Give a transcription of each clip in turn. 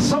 100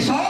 100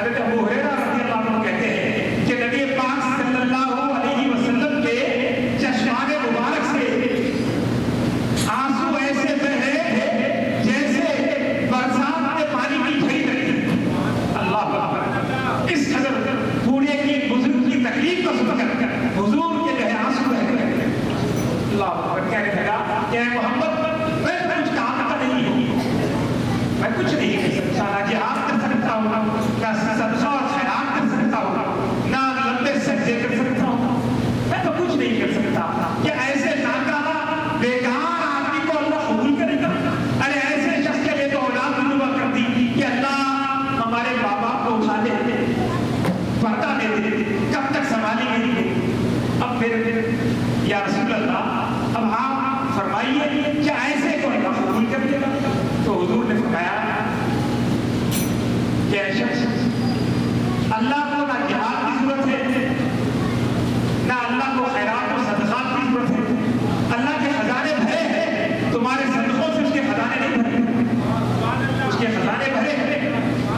حضرت ابو ہریرہ رضی اللہ عنہ کہتے ہیں کہ نبی پاک صلی اللہ علیہ وسلم کے چشمان مبارک سے آنسو ایسے بہ رہے تھے جیسے برسات میں پانی کی جھڑی رہی. اللہ اکبر. اس قدر پورے کی بزرگ کی تکلیف کو سن کر حضور کے جو ہے آنسو بہ رہے. اللہ اکبر. کہنے لگا کہ محمد میں کچھ کام کا نہیں ہوں, میں کچھ نہیں کر سکتا, نہ جہاد کر سکتا ہوں, نہ صدقہ اور خیرات کر سکتا ہوں, نہ لمبے سجدے کر سکتا ہوں, میں تو کچھ نہیں کر سکتا. کہ ایسے ناکارہ بیکار آدمی کو اللہ قبول کرے گا؟ ارے ایسے شخص کے لیے تو اولاد بھی دعا کرتی کہ اللہ ہمارے ماں باپ کو اٹھا دے, پردہ دے دے, کب تک سنبھالیں گے؟ اب پھر یا رسول اللہ اب آپ فرمائیے کہ ایسے کو اللہ قبول کر دے گا؟ تو حضور نے فرمایا کہ اے شخص, اللہ کو نہ جہاد کی ضرورت ہے, نہ اللہ کو خیرات و صدقات کی ضرورت ہے. اللہ کے خزانے بھرے ہیں, تمہارے صدقوں سے اس کے خزانے نہیں بھرے, اس کے خزانے بھرے ہیں.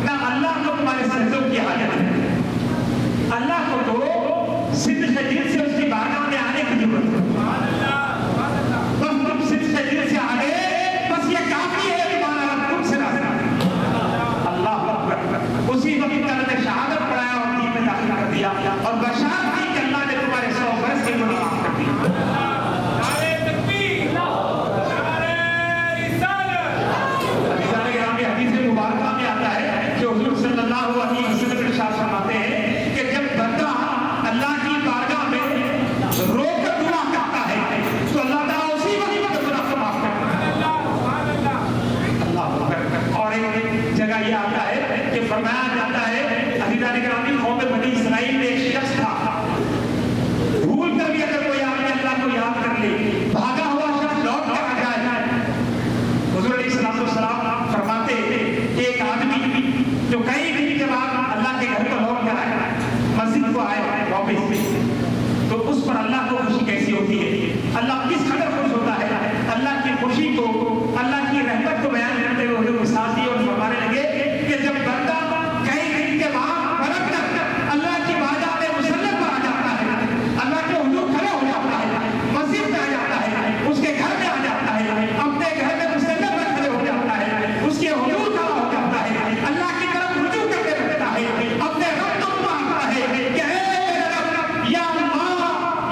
نہ اللہ کو تمہارے سجدوں کی حاجت ہے, اللہ کو تو صدق دل سے اس کی بارگاہ میں آنے کی ضرورت ہے. بس تم صدق دل سے آ گئے, بس یہ کافی ہے تمہارا رب تم سے راضی ہے. اللہ اکبر. اسی وقت کلمہ شہادت پڑھایا اور دین میں داخل کر دیا اور بشارت دی کہ اللہ نے تمہارے 100 برس کے گناہ معاف کر دیے. نعرہ تکبیر, نعرہ رسالت. عزیزان گرامی, حدیث مبارکہ میں آتا ہے کہ حضور صلی اللہ علیہ وسلم ارشاد فرماتے ہیں کہ جب بندہ اللہ کی بارگاہ میں رو کر دعا کرتا ہے تو اللہ تعالیٰ اسی وقت گناہ کو معاف کرتا ہے. اللہ اکبر. اور ایک جگہ یہ آتا ہے کہ فرمایا جاتا ہے, عزیزان گرامی, قوم بنی اسرائیل میں ایک شخص تھا, بھول کر بھی اگر کوئی آدمی اللہ کو یاد کر لے, بھاگا ہوا شخص لوٹ کر آ جائے. حضور علیہ الصلوۃ والسلام فرماتے کہ ایک آدمی جو کئی دن کے بعد اللہ کے گھر کو لوٹ کر آیا, مسجد کو آئے واپس, تو اس پر اللہ کو خوشی کیسی ہوتی ہے, اللہ کس قدر خوش ہوتا ہے. اللہ کی خوشی کو, اللہ کی رحمت کو بیان کرتے ہوئے حضور مثال دی اور فرمانے لگے کہ جب بندہ کئی دن کے بعد پلٹ کر اللہ کی بارگاہ میں مسلط پر آ جاتا ہے, اللہ کے حضور کھڑا ہو جاتا ہے, مسجد میں آ جاتا ہے, اس کے گھر میں آ جاتا ہے, اپنے گھر میں مسلط پر کھڑے ہو جاتا ہے, اس کے حضور کھڑا ہو جاتا ہے, اللہ کی طرف رجوع کرتے رہتا ہے, اپنے رب کو مانگتا ہے کہ اے میرے رب, یا اللہ,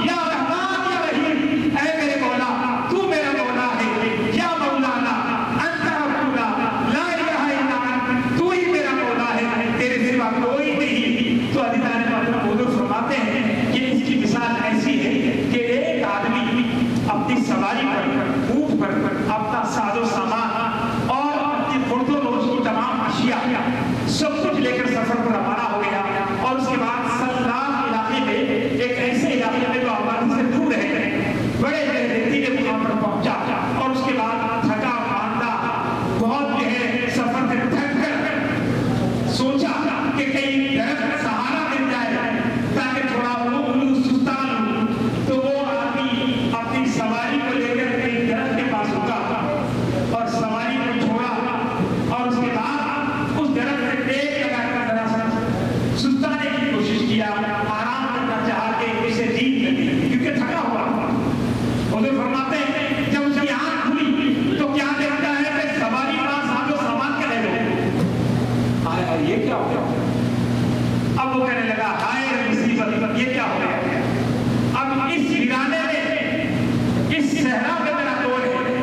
یا رحمان, یا رحیم, اے میرے مولا, تو میرا مولا ہے, یا مولانا انت ربنا لا الہ الا انت, تو ہی میرا مولا ہے, تیرے سوا کوئی نہیں. تو عزیزان محترم, حضور فرماتے ہیں کہ اس کی مثال ایسی ہے کہ ایک آدمی اپنی سواری پر, اونٹ پر اپنا ساز و سامان اور اپنی خرد و نوش کی تمام اشیاء سب کچھ لے کر سفر پر روانہ ہو گیا, اور اس کے بعد سلام علاقے میں, ایک ایسے علاقے میں جو آبادی سے دور رہتے ہیں, بڑے ریتیلے مقام پر پہنچا, اور اس کے بعد تھکا ماندہ بہت جو ہے سفر سے تھک کر سوچا کہ کہیں درخت سہارا مل جائے تاکہ تھوڑا وہ سستان ہو. تو وہ آدمی اپنی سواری کو لے کر کہیں درخت کے پاس رکا اور سواری کو چھوڑا, اور اس کے بعد اس درخت سے ٹیک لگا کر ذرا سا سستانے کی کوشش کیا, آرام کرنا چاہا کہ اسے نیند لگی کیونکہ تھکا ہوا. حضور فرماتے ہیں جب اس کی آنکھ کھلی تو کیا دیکھتا ہے کہ سواری پاس ساتھ سامان کے لے لو. یہ کیا ہو گیا؟ اب وہ کہنے لگا ہائے مصیبت, یہ کیا ہو گیا؟ اب اس ویرانے میں, اس صحرا میں میرا دور ہے,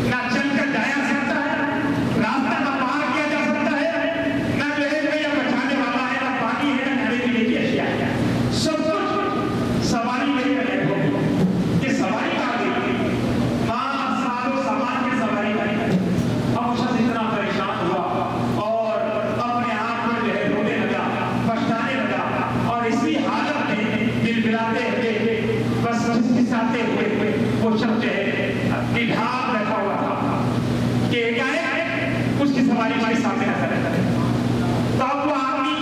نہ چل کر جایا سکتا ہے, راستہ نہ پار کیا جا سکتا ہے, نہ جو ہے کوئی بچانے والا ہے, نہ پانی ہے, نہ کھانے پینے کی اشیاء ہے, سب کچھ سواری لے کر لے ہو. یہ سواری آ گئی, ماں سال و سامان کی سواری آئی. اب وہ شخص اتنا پریشان ہوا اور اپنے آپ پر جو ہے رونے لگا, پچھتانے لگا, اور اسی حالت میں دل بلاتے ہوئے, بس کساتے ہوئے وہ شخص جو ہے ڈھال بیٹھا ہوا تھا کہ اس کی سواری ہمارے سامنے نظر ہے. تو اب وہ آدمی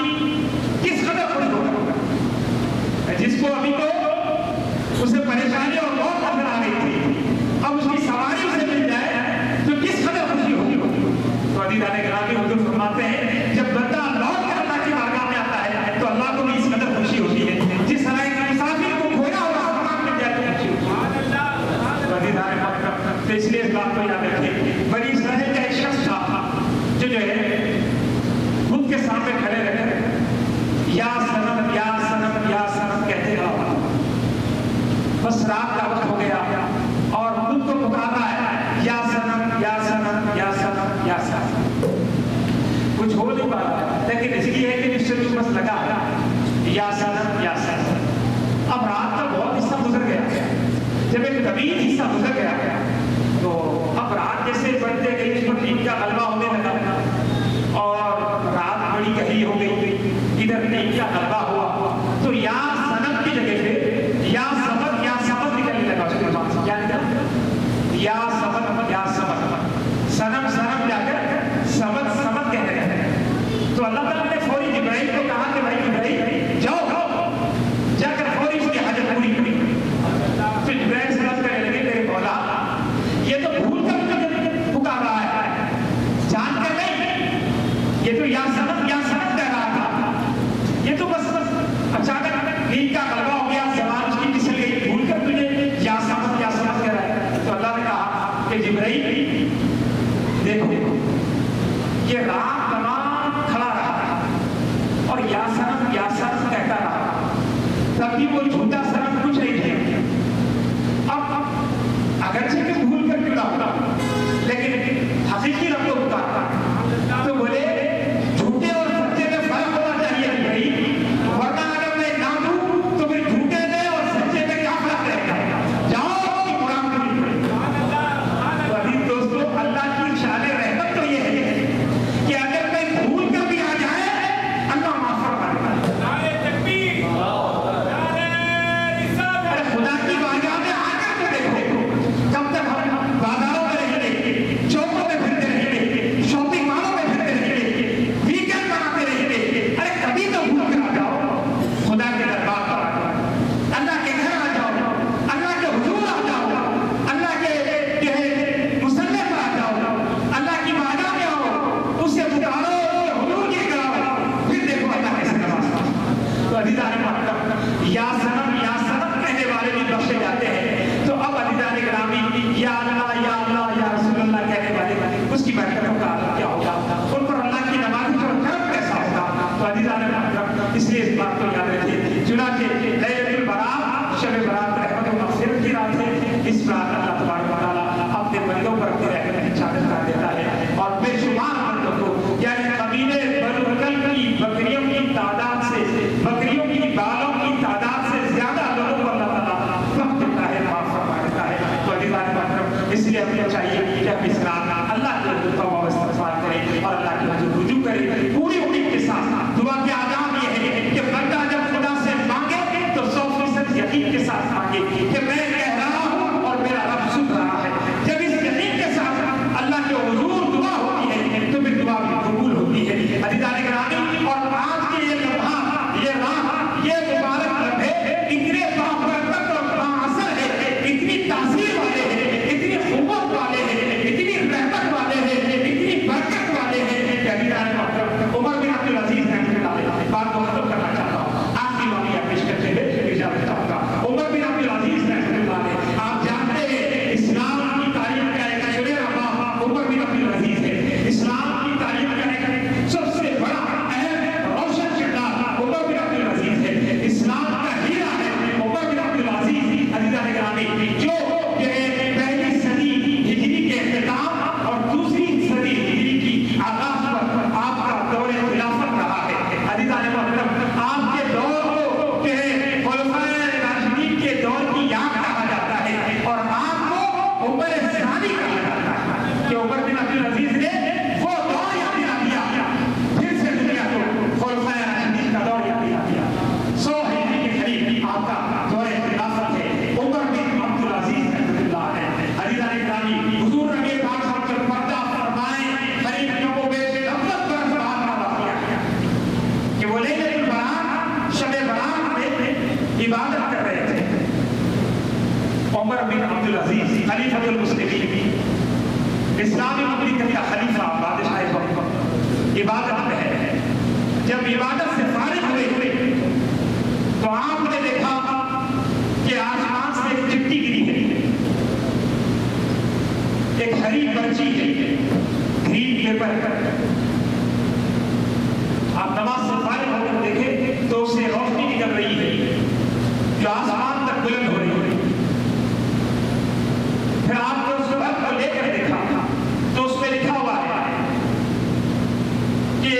کس قدر خوش ہوگا جس کو ابھی تو اسے پریشانی اور بہت نظر آ رہی تھی, اب اس کی سواری اسے مل جائے تو کس قدر خوشی ہوگی. تو عزیزان گرامی, حضور فرماتے ہیں جب بندہ لوٹ کر اللہ کی بارگاہ میں اس لیے اس بات کو یاد رکھیں، بنی اسرائیل کا ایک شخص تھا جو ہے خود کے سامنے کھڑے رہے یا سنم یا سنم یا سنم کہتے رہا، بس رات کا وقت ہو گیا اور خود کو پکارا ہے یا سنم یا سنم یا سنم یا سنم، کچھ ہو نہیں پا رہا، لیکن اس لیے ہے کہ اس سے بس لگا یا سنم یا سنم۔ اب رات کا بہت حصہ گزر گیا، جب ایک طویل حصہ گزر گیا تو اب رات جیسے بڑھتے گئی اس پر نیند کا غلبہ ہونے لگا اور رات بڑی گہری ہو گئی، ادھر نیند کا غلبہ ہوا تو یا سنم کی جگہ پہ یا سبت نکلنے لگا، اس کے بعد کیا نکلا؟ یا سبت یا سبت، سنم سنم جا کر سبت کہنے لگے۔ تو اللہ تعالیٰ نے فوری جبرائیل کو کہا کہ بھائی جبرائیل جاؤ جا کر فوری اس کی حاجت پوری کری۔ پھر جبرائیل سے بات کرنے لگے میرے مولا یہ تو بھول کر مجھے پکار رہا ہے، جان کر نہیں، یہ تو یا سنم کہہ رہا تھا، یہ تو بس اچانک نیند کا غلبہ ہو گیا، زبان اس کی پھسل گئی، بھول کر تجھے یا سنم کہہ رہا ہے۔ تو اللہ نے کہا کہ جبرائیل دیکھو یہ رات تمام کھڑا رہا اور یا سنم کہتا رہا، تب بھی وہ جھوٹا سنم کچھ نہیں کیا۔ اب اگرچہ کہ بھول کر کیوں نہ ہوتا لیکن حقیقی رب کو پکارتا، تو بولے جھوٹے اور سچے میں فرق ہونا چاہیے بھائی، ورنہ اگر میں نہ دوں تو پھر جھوٹے میں اور سچے میں کیا فرق رہے گا، جاؤ کہ قرآن کو نہیں پڑھیں۔ تو عزیز دوستو، اللہ کی شان رحمت تو یہ ہے کہ اگر میں بھول کر بھی آ جائے اللہ معاف فرما دیتا ہے۔ ارے خدا کی بارگاہ میں آ کر کے دیکھو، کب تک ہم بازاروں میں رہیں گے، چوکوں میں پھرتے رہیں گے، شاپنگ مالوں میں پھرتے رہیں گے، ویکینڈ مناتے رہیں گے، ارے کبھی تو بھول کر آ جاؤ خدا کے دربار پر آ جاؤ، اللہ کے گھر آ جاؤ، اللہ کے حضور آ جاؤ، اللہ کے مصلی پر آ جاؤ، اللہ کی بارگاہ میں آؤ، اسے پکارو، حضور کی کراؤ، پھر دیکھو اللہ کیسے نوازتا۔ تو عزیزان محترم، یا سنم کہنے والے بھی بخشے جاتے ہیں، تو اب عزیزان گرامی یا اللہ یا رسول اللہ کہنے والے اس کی برکتوں کا کیا ہوگا، ان پر اللہ کی نماز پر کرم کیسا ہوگا۔ تو عزیزان محترم، اس لیے اس بات کو یاد رکھیے، چنانچہ لیلۃ البراء شب برات رحمت و مغفرت کی رات ہے، اس رات اللہ تبارک و تعالیٰ اپنے بندوں پر اپنی رحمت شامل کر دیتا ہے اور بے شمار بندوں کو، یعنی قبیلے بنو بکر کی بکریوں کی تعداد سے، بکریوں کی بالوں کی تعداد سے زیادہ لوگوں کو اللہ تعالیٰ وقت دیتا ہے، معاف فرما دیتا ہے۔ تو عزیزان محترم، اس لیے ہمیں چاہیے کہ ہم اس رات اللہ کے حضور توبہ و استغفار کریں اور اللہ کے حضور رجوع کریں پوری امید کے ساتھ۔ دعا کے آداب یہ ہے کہ بندہ جب خدا سے مانگے تو 100% یقین کے ساتھ مانگے کہ میں کہہ رہا ہوں اور میرا رب سن رہا ہے۔ جب اس یقین کے ساتھ اللہ کے حضور دعا ہوتی ہے تو پھر دعا بھی قبول ہوتی ہے۔ عزیزان گرامی، اور آج کے یہ لمحہ، یہ راہ، یہ مبارک لمحے اتنے بابرکت اور بااثر ہے، اتنی تاثیر والے ہیں، اتنی قوت والے ہیں، اتنی رحمت والے ہیں، اتنی برکت والے ہیں کہ عزیزان محترم، عمر بن عبد العزیز رحمۃ اللہ علیہ بات کو ختم کرنا چاہتا ہوں، آخری واقعہ پیش کرتے ہوئے اجازت چاہوں گا۔ عمر بن عبد العزیز رحمۃ اللہ علیہ، آپ جانتے ہیں اسلام کی تاریخ کا ایک سنہرا ماہ عمر بن عبد العزیز ہے، اسلام کی تاریخ کا ایک سب سے بڑا اہم روشن کردار عمر بن عبد العزیز ہے، اسلام کا ہیرا ہے عمر بن عبد العزیز۔ عزیزان گرامی، جو پہلی صدی ہجری کے اختتام اور دوسری صدی ہجری کی آغاز پر آپ کا دور خلافت رہا ہے۔ عزیزان محترم، آپ کے دور کو خلفائے راشدین کے دور کی یاد کہا جاتا ہے اور آپ کو عمر ثانی کہا جاتا ہے کہ عمر بن عبد العزیز نے وہ دور یاد دلا دیا، پھر سے دنیا کو خلفائے راشدین کا دور یاد دلا دیا۔ 100 ہجری کے قریب آپ کا دور خلافت ہے، عمر بن عبد العزیز رحمۃ اللہ علیہ۔ عزیزان گرامی، حضور نبی پاک صلی اللہ علیہ وسلم پردہ فرمائے خلیفہ کو بے 90 برس بعد کا واقعہ کہ وہ لیلۃ البراء شب برات میں عبادت کر رہے تھے۔ عمر بن عبد العزیز خلیفۃ المسلمین، اسلامی مملکت کا خلیفہ، بادشاہ وقت، عبادت میں ہے۔ جب عبادت سے فارغ ہوئے تو آپ نے دیکھا کہ آسمان سے ایک چٹی گری ہے ہری پرچی ہے، گرین پیپر، آپ نماز سے فارغ ہو کر دیکھیں تو اس سے روشنی نکل رہی ہے جو آسمان تک بلند ہو رہی ہے. پھر آپ نے اس وقت کو لے کر دیکھا تو اس میں لکھا ہوا ہے کہ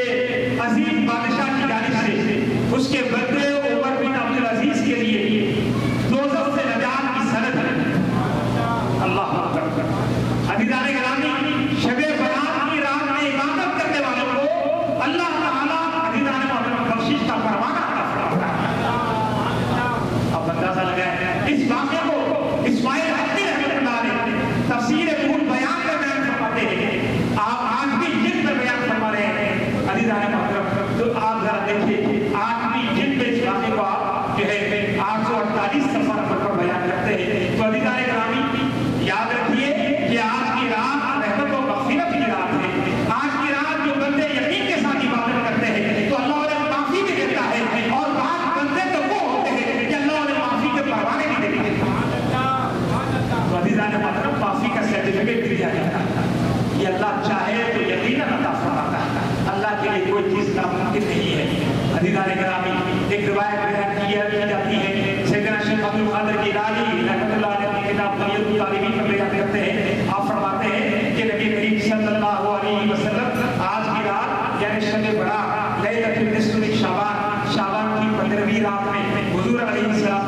عظیم بادشاہ کی جانب سے اس کے بدلے عمر بن عبدالعزیز کے لیے دوزخ سے نجات کی سند ہے. اللہ اکبر. عزیزان گرامی، شب بیان کی رات میں عبادت کرنے والوں کو اللہ تعالیٰ عزیزان محترم بخشش کا پروانہ عطا فرماتا ہے. اب اندازہ لگائیں اس واقعے کو اسماعیل حقی رحمۃ اللہ علیہ تفسیر نور بیان میں بیان فرماتے ہیں. آپ آج بھی جن میں بیان فرما رہے ہیں عزیزان محترم، تو آپ ذرا دیکھیے آج بھی جن میں اس واقعے کو آپ جو ہے 848 صفحہ پر بیان کرتے ہیں. تو عزیزان گرامی یاد رکھیے کہ آج کی رات رحمت و مغفرت کی رات ہے. آج کی رات جو بندے یقین کے ساتھ عبادت کرتے ہیں تو اللہ انہیں معافی بھی دیتا ہے، اور بعض بندے تو وہ ہوتے ہیں کہ اللہ انہیں معافی کے پروانے نہیں دیتے. تو عزیزان محترم، معافی کا سرٹیفکیٹ دیا جاتا ہے. یہ اللہ چاہے تو یقیناً عطا فرماتا ہے. اللہ کے لیے کوئی چیز ناممکن نہیں ہے. عزیزان گرامی، ایک روایت بیان کی جاتی ہے سیدنا شیخ عبد القادر جیلانی رحمۃ اللہ علیہ کی کتاب بنیاد الطالبین میں بیان کرتے ہیں. آپ فرماتے ہیں کہ نبی کریم صلی اللہ علیہ وسلم آج کی رات یعنی شب برات لیلۃ النصف من شعبان کی 15ویں رات میں حضور علیہ السلام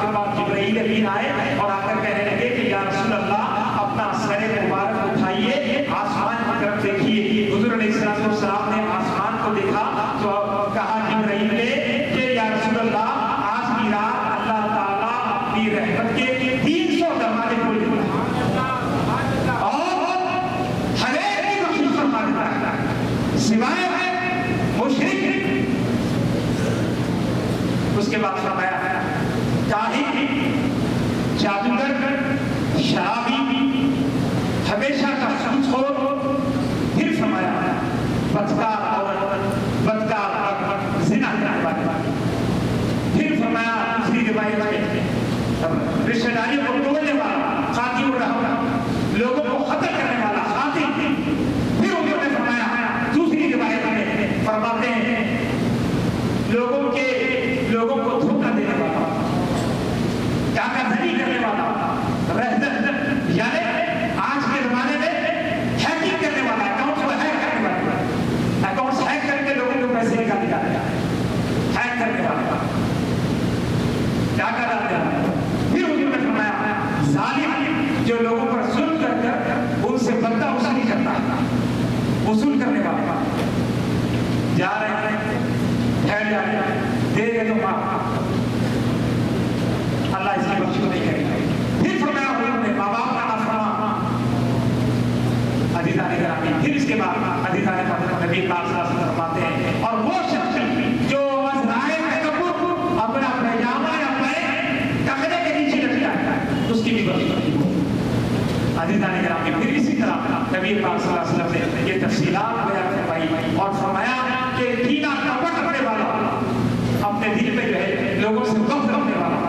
کے پاس جبرائیل امین آئے اور آ کر کہنے لگے کہ یا رسول اللہ اپنا سر مبارک اٹھائیے، آسمان کی طرف دیکھیے. حضور علیہ السلام نے آسمان کو دیکھا تو کہا جبرائیل نے کہ یا رسول اللہ آج کی رات اللہ تعالیٰ اپنی رحمت کے 300 دروازے کھول دیتا ہے اور ہر ایک کی بخشش فرما دیتا ہے سوائے مشرک. اس کے بعد فرمایا کاہن، جادوگر، شرابی، ہمیشہ کا سود خور، پھر فرمایا بدکار عورت، بدکار مرد، زنا کرنے والے، پھر فرمایا دوسری روایت میں رشتہ داریوں کو توڑنے والا، قاطع الرحم، لوگوں کو قتل کرنے والا قاتل. پھر انہوں نے فرمایا دوسری روایت میں فرماتے ہیں لوگوں کو دھوکہ دینے والا، ڈاکہ زنی کرنے والا، یعنی آج کے زمانے میں ہیکنگ کرنے والا، اکاؤنٹس کو ہیک کرنے والا، اکاؤنٹس ہیک کر کے لوگوں کو پیسے نکال جاتے ہیں، ہیک کرنے والا، ڈاکہ ڈالنے والا. پھر انہوں نے فرمایا ظالم، جو لوگوں پر ظلم کر کر ان سے بدلہ وصولی کرتا ہے، وصول کرنے والا. جا رہے ہیں ٹھہر جا رہے ہیں، دے گے تو معاف، اللہ اس کی بخشش نہیں کرے گا. پھر فرمایا انہوں نے ماں باپ کا نافرمان. عزیزان گرامی، پھر اس کے بعد عزیزان محترم نبی پاک صلی اللہ علیہ وسلم فرماتے ہیں اور وہ شخص جو ازرائے تکبر اپنا پیجامہ یا پیر کمرے کے نیچے لٹکاتا ہے اس کی بھی بخشش نہیں ہوگی. عزیزان گرامی، پھر اسی طرح نبی پاک صلی اللہ علیہ وسلم نے یہ تفصیلات بیان فرمائی اور فرمایا کہ کینہ کپٹ رکھنے والا، اپنے دل میں جو ہے لوگوں سے بغض رکھنے والا،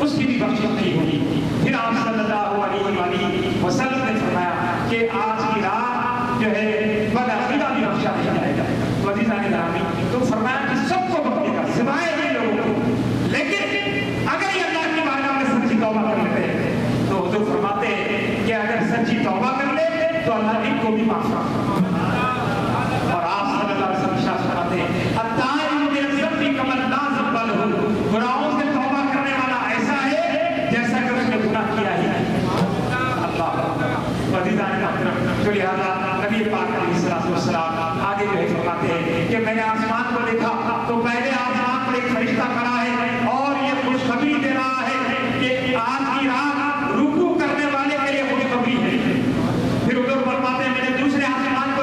اس کی بھی بخشش نہیں ہوگی. پھر آپ صلی اللہ علیہ وسلم نے فرمایا کہ آج کی رات جو ہے بدعقیدہ بھی بخشا نہیں جائے گا. تو عزیزان گرامی، تو فرمایا کہ سب کو بخشے گا سوائے ان لوگوں کو، لیکن اگر یہ اللہ کی بارگاہ میں سچی توبہ کر لیتے ہیں تو حضور فرماتے ہیں کہ اگر سچی توبہ کر لے تو اللہ ان کو بھی معاف فرماتا ہے. اور آپ صلی اللہ علیہ وسلم شاہ فرماتے ہیں التائب من الذنب کمن لا ذنب له، گناہوں سے توبہ کرنے والا ایسا ہے جیسا کہ اس نے گناہ کیا ہی نہیں. اللہ عزیزان محترم، تو لہٰذا نبی پاک علیہ السلام آگے جو ہے فرماتے ہیں کہ میں نے آسمان کو دیکھا تو پہلے آسمان پر ایک فرشتہ کھڑا ہے اور یہ خوشخبری دے رہا ہے کہ آج کی رات رکوع کرنے والے کے لیے خوشخبری ہے. پھر ادھر فرماتے ہیں میں نے دوسرے آسمان کو